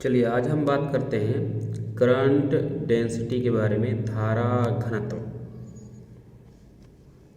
चलिए आज हम बात करते हैं करंट डेंसिटी के बारे में, धारा घनत्व।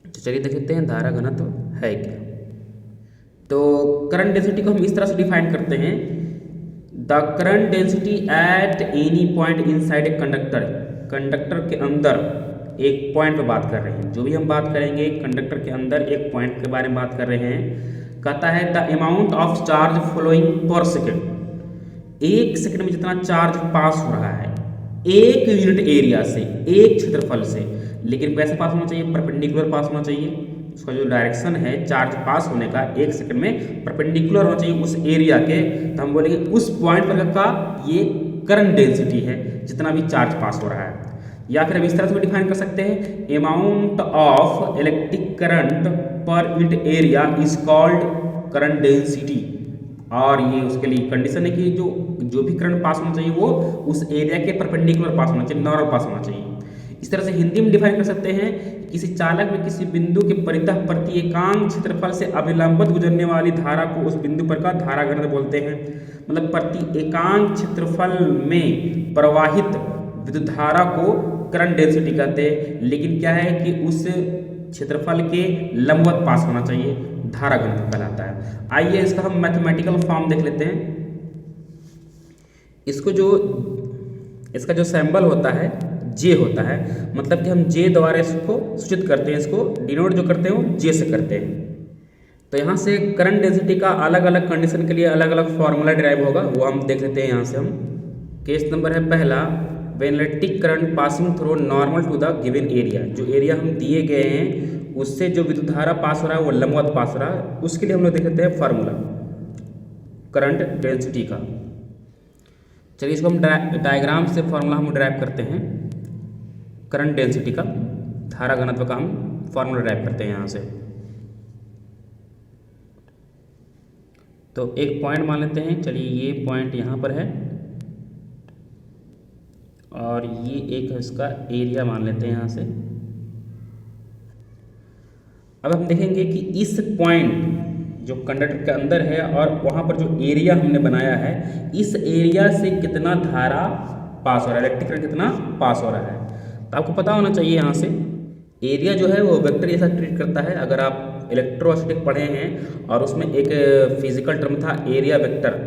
तो चलिए देख लेते हैं धारा घनत्व है क्या। तो करंट डेंसिटी को हम इस तरह से डिफाइन करते हैं, the current density at any point inside a conductor. Conductor के अंदर एक पॉइंट पर बात कर रहे हैं, जो भी हम बात करेंगे कंडक्टर के अंदर एक पॉइंट के बारे में बात कर रहे हैं। कहता है the amount of charge flowing per second, एक सेकंड में जितना चार्ज पास हो रहा है एक यूनिट एरिया से, एक क्षेत्रफल से, लेकिन कैसे पास होना चाहिए? परपेंडिकुलर पास होना चाहिए। उसका जो डायरेक्शन है चार्ज पास होने का एक सेकंड में परपेंडिकुलर होना चाहिए उस एरिया के। तो हम बोलेंगे उस पॉइंट पर का ये करंट डेंसिटी है, जितना भी चार्ज पास हो रहा है। या फिर हम इस तरह से भी डिफाइन कर सकते हैं, अमाउंट ऑफ इलेक्ट्रिक करंट पर unit area is called current density. और ये उसके लिए कंडीशन है कि जो भी करंट पास होना चाहिए वो उस एरिया के परपेंडिकुलर पास होना चाहिए, नॉर्मल पास होना चाहिए। इस तरह से हिंदी में डिफाइन कर सकते हैं, किसी चालक में किसी बिंदु के परितः प्रति एकांक क्षेत्रफल से अभिलंबित गुजरने वाली धारा को उस बिंदु पर का धारा घनत्व बोलते हैं। मतलब प्रति एकांक क्षेत्रफल में प्रवाहित विद्युत धारा को करंट डेंसिटी कहते हैं, लेकिन क्या है कि उस क्षेत्रफल के लंबवत पास होना चाहिए, धारा घनत्व कहलाता है। आइए इसका हम मैथमेटिकल फॉर्म देख लेते हैं। इसका जो सिंबल होता है जे होता है, मतलब कि हम जे द्वारा इसको सूचित करते हैं, इसको डिनोट जो करते हैं वो जे से करते हैं। तो यहाँ से करंट डेंसिटी का अलग अलग कंडीशन के लिए अलग अलग फॉर्मूला डिराइव होगा, वो हम देख लेते हैं। यहाँ से हम केस नंबर है पहला, when electric current passing through normal to the given area, जो एरिया हम दिए गए हैं उससे जो विद्युत धारा पास हो रहा है वो लंबवत पास हो रहा है, उसके लिए हम लोग देख लेते हैं फार्मूला करंट डेंसिटी का। चलिए इसको हम डायग्राम से फार्मूला हम ड्राइव करते हैं, करंट डेंसिटी का, धारा घनत्व का हम फार्मूला ड्राइव करते हैं यहाँ से। तो एक पॉइंट मान लेते हैं, चलिए ये पॉइंट यहाँ पर है और ये एक इसका एरिया मान लेते हैं यहाँ से। अब हम देखेंगे कि इस पॉइंट जो कंडक्टर के अंदर है और वहाँ पर जो एरिया हमने बनाया है, इस एरिया से कितना धारा पास हो रहा है, इलेक्ट्रिक करंट कितना पास हो रहा है। तो आपको पता होना चाहिए यहाँ से एरिया जो है वो वेक्टर जैसा ट्रीट करता है। अगर आप इलेक्ट्रोस्टैटिक पढ़े हैं और उसमें एक फिजिकल टर्म था एरिया वेक्टर,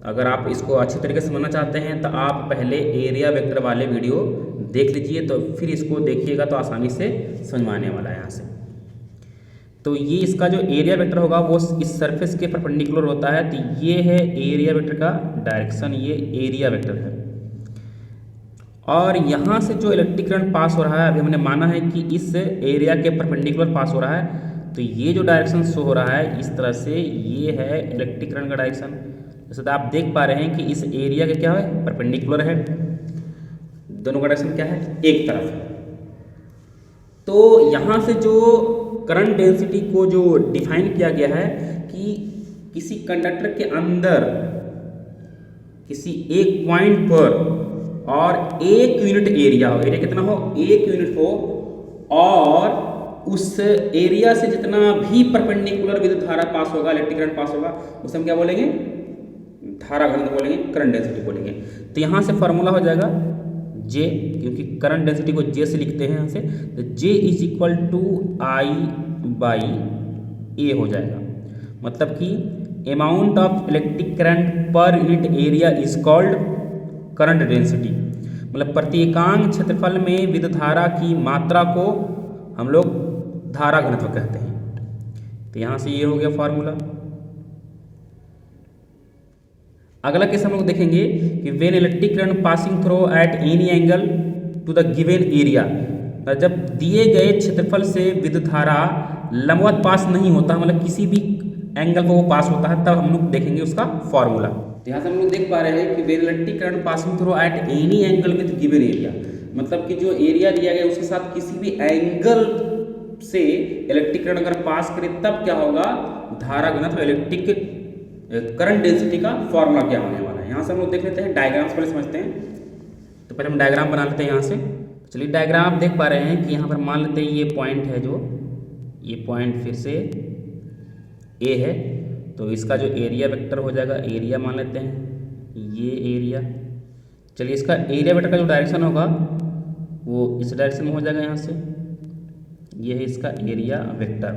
अगर आप इसको अच्छे तरीके से समझना चाहते हैं तो आप पहले एरिया वेक्टर वाले वीडियो देख लीजिए, तो फिर इसको देखिएगा तो आसानी से समझ में आने वाला है यहाँ से। तो ये इसका जो एरिया वेक्टर होगा वो इस सरफेस के परपेंडिकुलर होता है। तो ये है एरिया वेक्टर का डायरेक्शन, ये एरिया वेक्टर है। और यहाँ से जो इलेक्ट्रिक करंट पास हो रहा है, अभी हमने माना है कि इस एरिया के परपेंडिकुलर पास हो रहा है, तो ये जो डायरेक्शन शो हो रहा है इस तरह से, ये है इलेक्ट्रिक करंट का डायरेक्शन। जैसे तो आप देख पा रहे हैं कि इस एरिया के क्या है, परपेंडिकुलर है, दोनों का डायरेक्शन क्या है, एक तरफ है। तो यहाँ से जो करंट डेंसिटी को जो डिफाइन किया गया है कि किसी कंडक्टर के अंदर किसी एक पॉइंट पर और एक यूनिट एरिया हो, एरिया कितना हो, एक यूनिट हो, और उस एरिया से जितना भी परपेंडिकुलर विद्युत धारा पास होगा, इलेक्ट्रिक करंट पास होगा, उसे हम क्या बोलेंगे, धारा घनत्व बोलेंगे, करंट डेंसिटी बोलेंगे। तो यहाँ से फॉर्मूला हो जाएगा जे, क्योंकि करंट डेंसिटी को जे से लिखते हैं यहाँ से, तो J is equal to I by A हो जाएगा। मतलब कि अमाउंट ऑफ इलेक्ट्रिक करंट पर unit area is called current density. मतलब प्रति एकांक क्षेत्रफल में विद्युत धारा की मात्रा को हम लोग धारा घनत्व कहते हैं। तो यहाँ से ये हो गया फॉर्मूला। अगला केस हम लोग देखेंगे कि when electric current passing through at any angle to the given area, जब दिए गए क्षेत्रफल से विद्युत धारा लंबवत पास नहीं होता, मतलब किसी भी एंगल पर वो पास होता है, तब हम लोग देखेंगे उसका फॉर्मूला। तो यहाँ से हम लोग देख पा रहे हैं कि when electric current passing through at any angle with given area, मतलब कि जो एरिया दिया गया उसके साथ किसी भी एंगल से इलेक्ट्रिक करंट अगर पास करे तब क्या होगा, धारा घनत्व, इलेक्ट्रिक करंट डेंसिटी का फॉर्मूला क्या होने वाला है। यहाँ से हम लोग देख लेते हैं, डायग्राम्स पहले समझते हैं। तो पहले हम डायग्राम बना लेते हैं यहाँ से। चलिए डायग्राम आप देख पा रहे हैं कि यहाँ पर मान लेते हैं ये पॉइंट है, जो ये पॉइंट फिर से ए है, तो इसका जो एरिया वेक्टर हो जाएगा, एरिया मान लेते हैं ये एरिया, चलिए इसका एरिया वेक्टर का जो डायरेक्शन होगा वो इस डायरेक्शन में हो जाएगा यहाँ से, ये है इसका एरिया वेक्टर।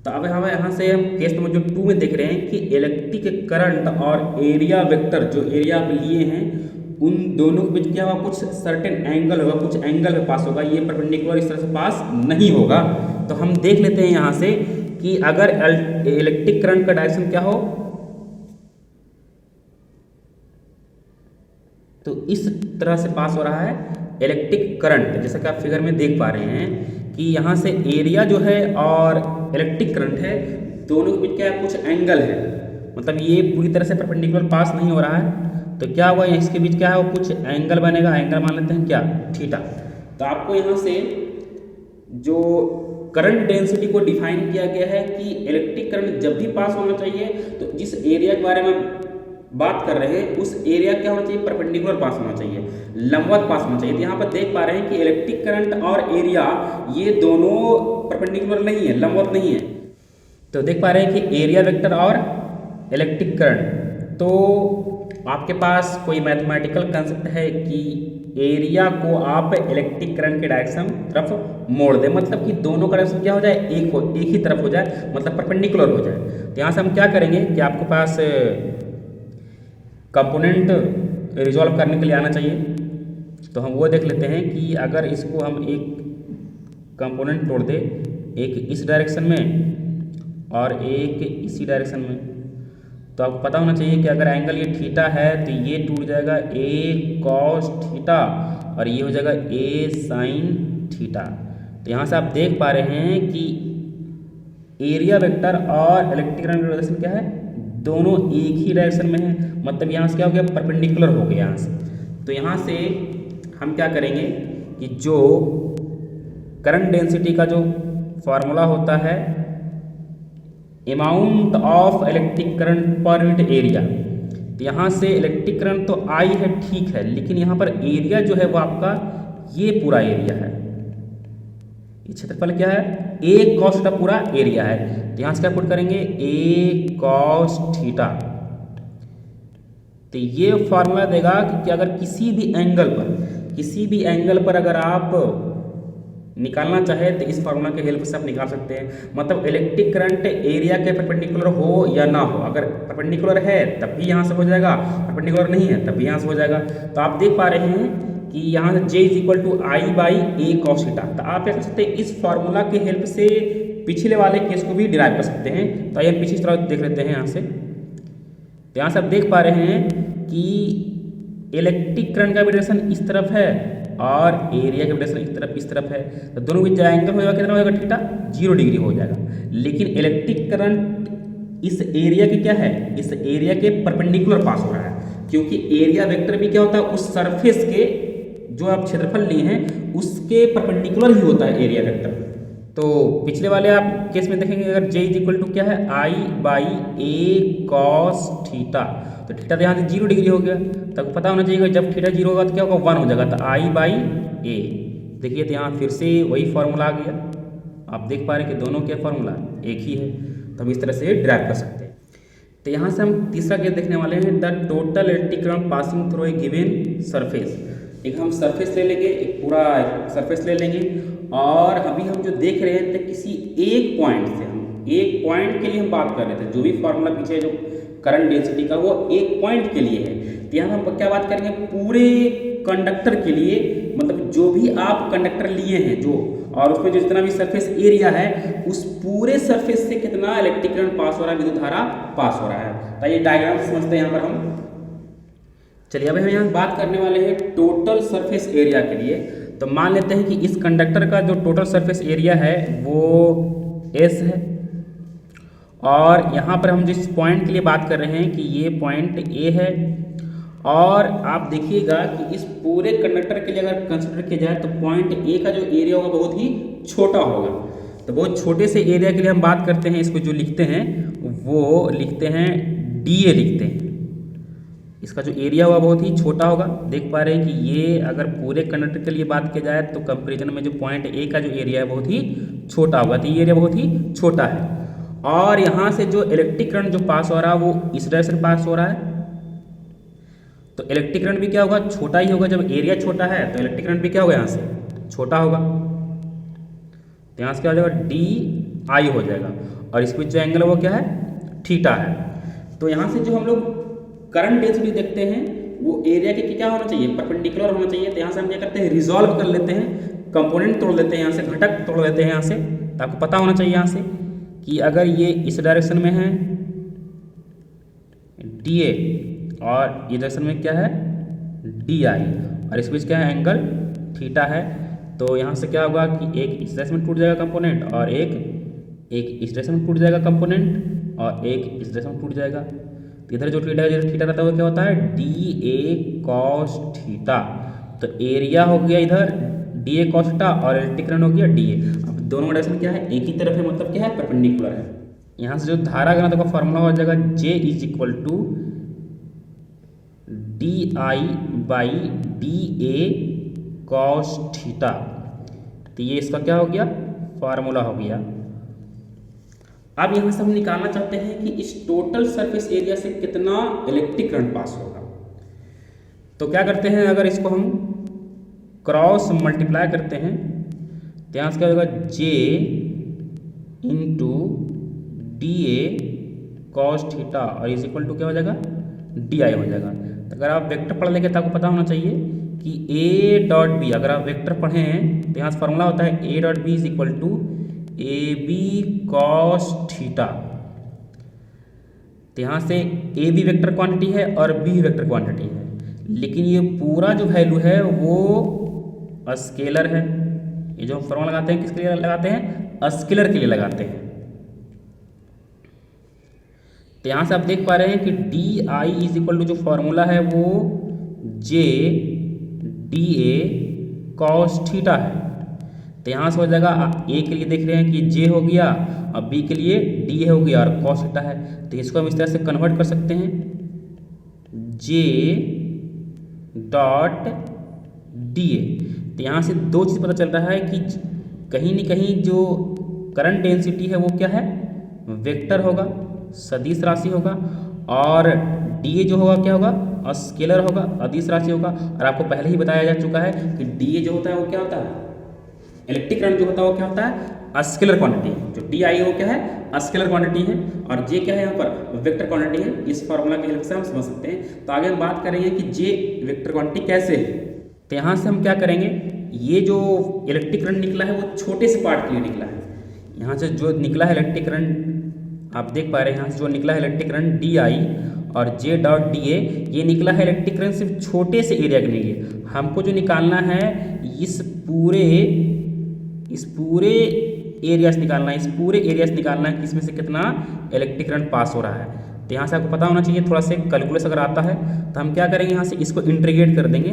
तो अब हम यहाँ से हम केस नंबर जो 2 में देख रहे हैं कि इलेक्ट्रिक करंट और एरिया वेक्टर जो एरिया आप लिए हैं उन दोनों के बीच क्या होगा, कुछ सर्टेन एंगल होगा, कुछ एंगल में पास होगा, ये परपेंडिकुलर इस तरह से पास नहीं होगा। तो हम देख लेते हैं यहाँ से कि अगर इलेक्ट्रिक करंट का डायरेक्शन क्या हो तो इस तरह से पास हो रहा है इलेक्ट्रिक करंट, जैसा कि आप फिगर में देख पा रहे हैं कि यहाँ से एरिया जो है और इलेक्ट्रिक करंट है दोनों के बीच क्या है, कुछ एंगल है, मतलब ये पूरी तरह से परपेंडिकुलर पास नहीं हो रहा है। तो क्या हुआ, इसके बीच क्या है, वो कुछ एंगल बनेगा, एंगल मान लेते हैं क्या, थीटा। तो आपको यहाँ से जो करंट डेंसिटी को डिफाइन किया गया है कि इलेक्ट्रिक करंट जब भी पास होना चाहिए तो जिस एरिया के बारे में बात कर रहे हैं उस एरिया क्या होना चाहिए, परपेंडिकुलर पास होना चाहिए, लंबवत पास होना चाहिए। तो यहाँ पर देख पा रहे हैं कि इलेक्ट्रिक करंट और एरिया ये दोनों परपेंडिकुलर नहीं है, लंबवत नहीं है। तो देख पा रहे हैं कि एरिया वेक्टर और इलेक्ट्रिक करंट, तो आपके पास कोई मैथमेटिकल कंसेप्ट है कि एरिया को आप इलेक्ट्रिक करंट के डायरेक्शन तरफ मोड़ दें, मतलब कि दोनों का डायरेक्शन क्या हो जाए, एक ही तरफ हो जाए, मतलब परपेंडिकुलर हो जाए। तो यहाँ से हम क्या करेंगे कि आपके पास कंपोनेंट रिजॉल्व करने के लिए आना चाहिए। तो हम वो देख लेते हैं कि अगर इसको हम एक कंपोनेंट तोड़ दे, एक इस डायरेक्शन में और एक इसी डायरेक्शन में, तो आपको पता होना चाहिए कि अगर एंगल ये थीटा है तो ये टूट जाएगा ए कॉस थीटा और ये हो जाएगा ए साइन थीटा। तो यहाँ से आप देख पा रहे हैं कि एरिया वेक्टर और इलेक्ट्रिक करंट डायरेक्शन क्या है, दोनों एक ही डायरेक्शन में है, मतलब यहाँ से क्या हो गया, परपेंडिकुलर हो गया यहाँ से। तो यहाँ से हम क्या करेंगे कि जो करंट डेंसिटी का जो फॉर्मूला होता है अमाउंट ऑफ इलेक्ट्रिक करंट पर यूनिट एरिया, तो यहाँ से इलेक्ट्रिक करंट तो आई है ठीक है, लेकिन यहाँ पर एरिया जो है वो आपका ये पूरा एरिया है, ये क्षेत्रफल क्या है, ए कॉस थीटा पूरा एरिया है। तो यहाँ से क्या पुट करेंगे, ए कॉस थीटा। तो ये फॉर्मूला देगा कि अगर किसी भी एंगल पर अगर आप निकालना चाहे तो इस फार्मूला के हेल्प से आप निकाल सकते हैं। मतलब इलेक्ट्रिक करंट एरिया के परपेंडिकुलर हो या ना हो, अगर परपेंडिकुलर है तब भी यहाँ से हो जाएगा, परपेंडिकुलर नहीं है तब भी यहाँ से हो जाएगा। तो आप देख पा रहे हैं कि यहाँ से J = I/A cos थीटा। तो आप क्या कर सकते हैं, इस फार्मूला के हेल्प से पिछले वाले केस को भी डिराइव कर सकते हैं। तो आइए हम पिछली तरह देख लेते हैं यहाँ से। तो यहाँ से आप देख पा रहे हैं कि इलेक्ट्रिक करंट का डायरेक्शन इस तरफ है और एरिया का डायरेक्शन इस तरफ है। तो दोनों बीच एंगल हो जाएगा, कितना हो जाएगा, थीटा 0 डिग्री हो जाएगा। लेकिन इलेक्ट्रिक करंट इस एरिया के क्या है, इस एरिया के परपेंडिकुलर पास हो रहा है, क्योंकि एरिया वेक्टर भी क्या होता है, उस सरफेस के जो आप क्षेत्रफल लिए हैं उसके परपेंडिकुलर ही होता है एरिया वेक्टर। तो पिछले वाले आप केस में देखेंगे अगर J = क्या है, I/A cos थीटा। तो थीटा तो यहाँ से 0 डिग्री हो गया, तब पता होना चाहिए जब थीटा 0 होगा तो क्या होगा, 1 हो जाएगा। तो I/A देखिए, तो यहाँ फिर से वही फॉर्मूला आ गया। आप देख पा रहे हैं कि दोनों के फॉर्मूला एक ही है, तो हम इस तरह से ड्राइव कर सकते हैं। तो यहाँ से हम तीसरा केस देखने वाले हैं, the total electric current passing through a given surface. एक हम सरफेस ले लेंगे, एक पूरा सरफेस ले लेंगे, और अभी हम जो देख रहे हैं तो किसी एक पॉइंट से, हम एक पॉइंट के लिए हम बात कर रहे थे, जो भी फॉर्मूला पीछे जो करंट डेंसिटी का वो एक पॉइंट के लिए है। तो यहाँ हम क्या बात करेंगे, पूरे कंडक्टर के लिए, मतलब जो भी आप कंडक्टर लिए हैं जो, और उसमें जो जितना भी सरफेस एरिया है उस पूरे सरफेस से कितना इलेक्ट्रिक करंट पास हो रहा है, विद्युत धारा पास हो रहा है। तो ये डायग्राम समझते हैं यहाँ पर हम। चलिए अब हम यहाँ बात करने वाले हैं टोटल सरफेस एरिया के लिए। तो मान लेते हैं कि इस कंडक्टर का जो टोटल सरफेस एरिया है वो S है, और यहाँ पर हम जिस पॉइंट के लिए बात कर रहे हैं कि ये पॉइंट A है, और आप देखिएगा कि इस पूरे कंडक्टर के लिए अगर कंसिडर किया जाए तो पॉइंट A का जो एरिया होगा बहुत ही छोटा होगा। तो बहुत छोटे से एरिया के लिए हम बात करते हैं, इसको जो लिखते हैं वो लिखते हैं DA लिखते हैं। इसका जो एरिया होगा बहुत ही छोटा होगा। देख पा रहे हैं कि ये अगर पूरे कंडक्टर के लिए बात किया जाए तो कंपेरिजन में जो पॉइंट A का जो एरिया है बहुत ही छोटा होगा, तो ये एरिया बहुत ही छोटा है। और यहाँ से जो इलेक्ट्रिक करंट जो पास हो रहा है वो इस डायरेक्शन पास हो रहा है, तो इलेक्ट्रिक करंट भी क्या होगा, छोटा ही होगा। जब एरिया छोटा है तो इलेक्ट्रिक करंट भी क्या होगा, यहाँ से छोटा होगा। तो यहाँ से क्या हो जाएगा, डी आई हो जाएगा। और इस बीच जो एंगल है वो क्या है, थीटा है। तो यहाँ से जो हम लोग करंट डेंसिटी देखते हैं वो एरिया के क्या होना चाहिए, परपेंडिकुलर होना चाहिए। तो यहाँ से हम क्या करते हैं, रिजॉल्व कर लेते हैं, कंपोनेंट तोड़ लेते हैं, यहाँ से घटक तोड़ लेते हैं यहाँ से। तो आपको पता होना चाहिए यहाँ से कि अगर ये इस डायरेक्शन में है डी ए और ये डायरेक्शन में क्या है डी आई, और इस बीच क्या है एंगल थीटा है। तो यहाँ से क्या होगा कि एक इस डायरेक्शन में टूट जाएगा कंपोनेंट और एक इस डायरेक्शन में टूट जाएगा कंपोनेंट और एक इस डायरेक्शन में टूट जाएगा। तो इधर जो थीटा रहता है वो क्या होता है, डी ए कॉस थीटा। तो एरिया हो गया इधर डी ए कॉस थीटा और इलेक्ट्रिक करंट हो गया डी ए। अब दोनों डायरेक्शन क्या है, एक ही तरफ है, मतलब क्या है, परपेंडिकुलर है। यहाँ से जो धारा घनत्व का फॉर्मूला हो जाएगा J is equal to D I by D A cos theta. तो ये इसका क्या हो गया, फार्मूला हो गया। अब यहाँ से हम निकालना चाहते हैं कि इस टोटल सरफेस एरिया से कितना इलेक्ट्रिक करंट पास होगा। तो क्या करते हैं, अगर इसको हम क्रॉस मल्टीप्लाई करते हैं तो यहाँ से क्या होगा, J into D A cos theta और इज इक्वल टू क्या हो जाएगा, डी आई हो जाएगा। तो अगर आप वेक्टर पढ़ लेंगे तो आपको पता होना चाहिए कि ए डॉट बी, अगर आप वेक्टर पढ़े हैं तो यहाँ से फॉर्मूला होता है A dot B is equal to A B cos theta. तो यहाँ से ए भी वेक्टर क्वांटिटी है और बी वेक्टर क्वांटिटी है, लेकिन ये पूरा जो वैल्यू है वो स्केलर है। ये जो फॉर्मूला लगाते हैं किसके लिए लगाते हैं, स्केलर के लिए लगाते हैं। तो यहाँ से आप देख पा रहे हैं कि D I is equal to जो फॉर्मूला है वो J D A cos theta है। तो यहाँ से हो जाएगा, ए के लिए देख रहे हैं कि जे हो गया और बी के लिए डी ए हो गया और कॉस थीटा है। तो इसको हम इस तरह से कन्वर्ट कर सकते हैं, जे डॉट डी ए। तो यहाँ से दो चीज़ पता चल रहा है कि कहीं न कहीं जो करंट डेंसिटी है वो क्या है, वेक्टर होगा, सदिश राशि होगा, और डी ए जो होगा क्या होगा, स्केलर होगा, अदिश राशि होगा। और आपको पहले ही बताया जा चुका है कि डी ए जो होता है वो क्या होता है, इलेक्ट्रिक करंट जो होता है वो क्या होता है, स्केलर क्वांटिटी। जो डी आई वो क्या है, स्केलर क्वांटिटी है, और जे क्या है यहाँ पर, वेक्टर क्वांटिटी है। इस फॉर्मूला की हेल्प से हम समझ सकते हैं। तो आगे हम बात करेंगे कि जे वेक्टर क्वांटिटी कैसे है। तो यहाँ से हम क्या करेंगे, ये जो इलेक्ट्रिक करंट निकला है वो छोटे से पार्ट के लिए निकला है। यहाँ से जो निकला है इलेक्ट्रिक करंट आप देख पा रहे हैं, यहाँ से जो निकला है इलेक्ट्रिक करंट डी आई और जे डॉट डी ए, ये निकला है इलेक्ट्रिक करंट सिर्फ छोटे से एरिया के लिए। हमको जो निकालना है इस पूरे एरिया से निकालना है, इस पूरे एरिया से निकालना है कि इसमें से कितना इलेक्ट्रिक करंट पास हो रहा है। तो यहाँ से आपको पता होना चाहिए, थोड़ा सा कैलकुलेस अगर आता है तो हम क्या करेंगे, यहाँ से इसको इंटीग्रेट कर देंगे,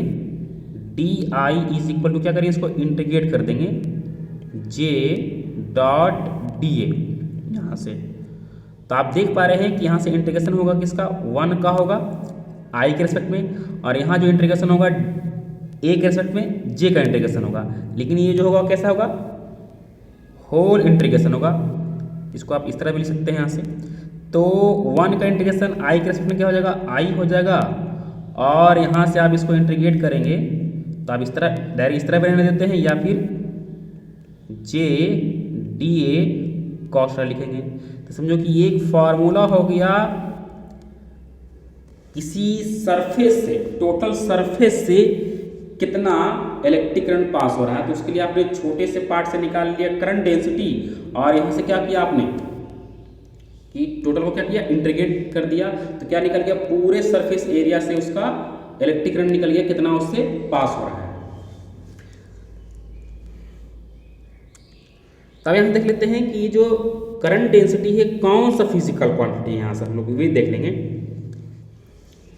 D I is equal to क्या करेंगे, इसको इंटीग्रेट कर देंगे जे डॉट डी ए यहाँ से। तो आप देख पा रहे हैं कि यहाँ से इंटीग्रेशन होगा किसका, 1 का होगा आई के रेस्पेक्ट में, और यहाँ जो इंटीग्रेशन होगा ए के रेस्पेक्ट में जे का इंटीग्रेशन होगा। लेकिन ये जो होगा कैसा होगा, होल इंटीग्रेशन होगा। इसको आप इस तरह भी लिख सकते हैं यहाँ से। तो 1 का इंटीग्रेशन आई के रेस्पेक्ट में क्या हो जाएगा, आई हो जाएगा, और यहाँ से आप इसको इंटीग्रेट करेंगे तो आप इस तरह डायरेक्ट इस तरह भी रहने देते हैं, या फिर जे डी ए कॉस लिखेंगे। तो समझो कि ये एक फॉर्मूला हो गया किसी सरफेस से, टोटल सरफेस से कितना इलेक्ट्रिक करंट पास हो रहा है। तो उसके लिए आपने छोटे से पार्ट से निकाल लिया करंट डेंसिटी, और यहाँ से क्या किया आपने कि टोटल को क्या किया, इंटीग्रेट कर दिया। तो क्या निकल गया, पूरे सरफेस एरिया से उसका इलेक्ट्रिक करंट निकल गया, कितना उससे पास हो रहा है। तब यहाँ देख लेते हैं कि ये जो करंट डेंसिटी है कौन सा फिजिकल क्वांटिटी है, यहाँ से हम लोग भी देख लेंगे।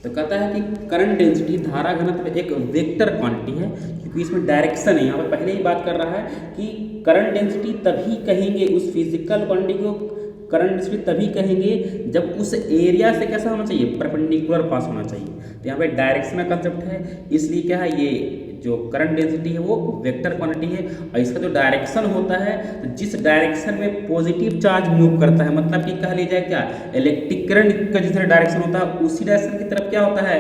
तो कहता है कि करंट डेंसिटी धारा घनत्व एक वेक्टर क्वांटिटी है, क्योंकि इसमें डायरेक्शन है। यहाँ पर पहले ही बात कर रहा है कि करंट डेंसिटी तभी कहेंगे, उस फिजिकल क्वांटिटी को करंट डेंसिटी तभी कहेंगे जब उस एरिया से कैसा होना चाहिए, परपेंडिकुलर पास होना चाहिए। तो यहाँ पे डायरेक्शन का कंसेप्ट है, इसलिए क्या है, ये जो करंट डेंसिटी है वो वेक्टर क्वांटिटी है। और इसका जो डायरेक्शन होता है, तो जिस डायरेक्शन में पॉजिटिव चार्ज मूव करता है, मतलब कि कह लीजिए क्या, इलेक्ट्रिक करंट का जिस डायरेक्शन होता है उसी डायरेक्शन की तरफ क्या होता है,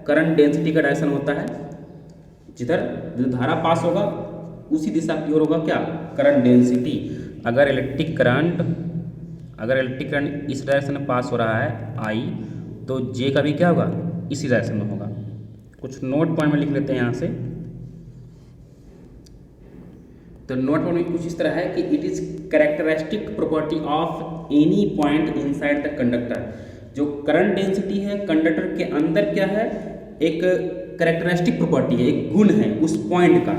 करंट डेंसिटी का डायरेक्शन होता है, जिधर जो धारा पास होगा उसी दिशा की ओर होगा क्या, करंट डेंसिटी। अगर इलेक्ट्रिक करंट इस डायरेक्शन में पास हो रहा है आई, तो जे का भी क्या होगा, इसी डायरेक्शन में होगा। कुछ नोट पॉइंट में लिख लेते हैं यहाँ से। तो नोट पॉइंट में कुछ इस तरह है कि it is characteristic property of any point inside the conductor. जो करंट डेंसिटी है कंडक्टर के अंदर क्या है, एक कैरेक्टरिस्टिक प्रॉपर्टी है, एक गुण है उस पॉइंट का।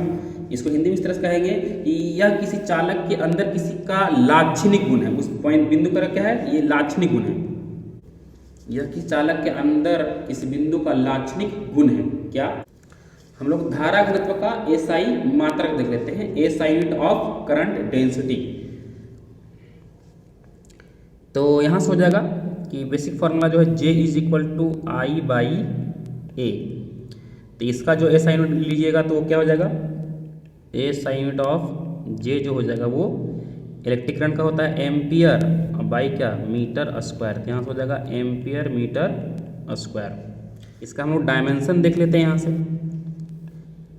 इसको हिंदी में इस तरह से कहेंगे कि यह किसी चालक के अंदर किसी का लाक्षणिक गुण है। उस पॉइंट बिंदु का क्या है, ये लाक्षणिक गुण है। यह किसी चालक के अंदर किसी बिंदु का लाक्षणिक गुण है। क्या, हम लोग धारा घनत्व का एसआई मात्रक देख लेते हैं, SI unit of current density. तो यहाँ से हो जाएगा कि बेसिक फॉर्मूला जो है J is equal to I by A. तो इसका जो एसआई यूनिट लीजिएगा तो वो क्या हो जाएगा, एसआई यूनिट ऑफ J जो हो जाएगा वो इलेक्ट्रिक करंट का होता है एम्पियर बाई क्या, मीटर स्क्वायर। तो यहाँ से हो जाएगा एम्पियर मीटर स्क्वायर। इसका हम लोग डायमेंशन देख लेते हैं यहाँ से।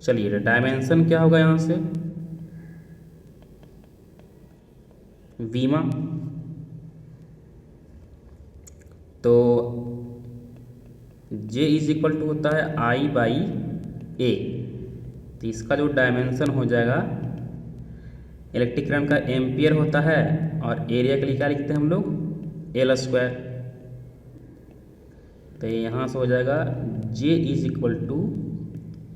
चलिए डायमेंशन क्या होगा यहाँ से, वीमा। तो J इज इक्वल टू होता है आई बाई ए। तो इसका जो डायमेंशन हो जाएगा, इलेक्ट्रिक करंट का एम्पियर होता है और एरिया के लिए क्या लिखते हैं हम लोग, एल स्क्वायर। तो यहाँ से हो जाएगा J इज इक्वल टू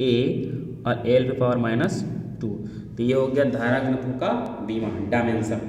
ए और एल पे पावर -2। तो ये हो गया धारा घनत्व का विमा, डायमेंशन।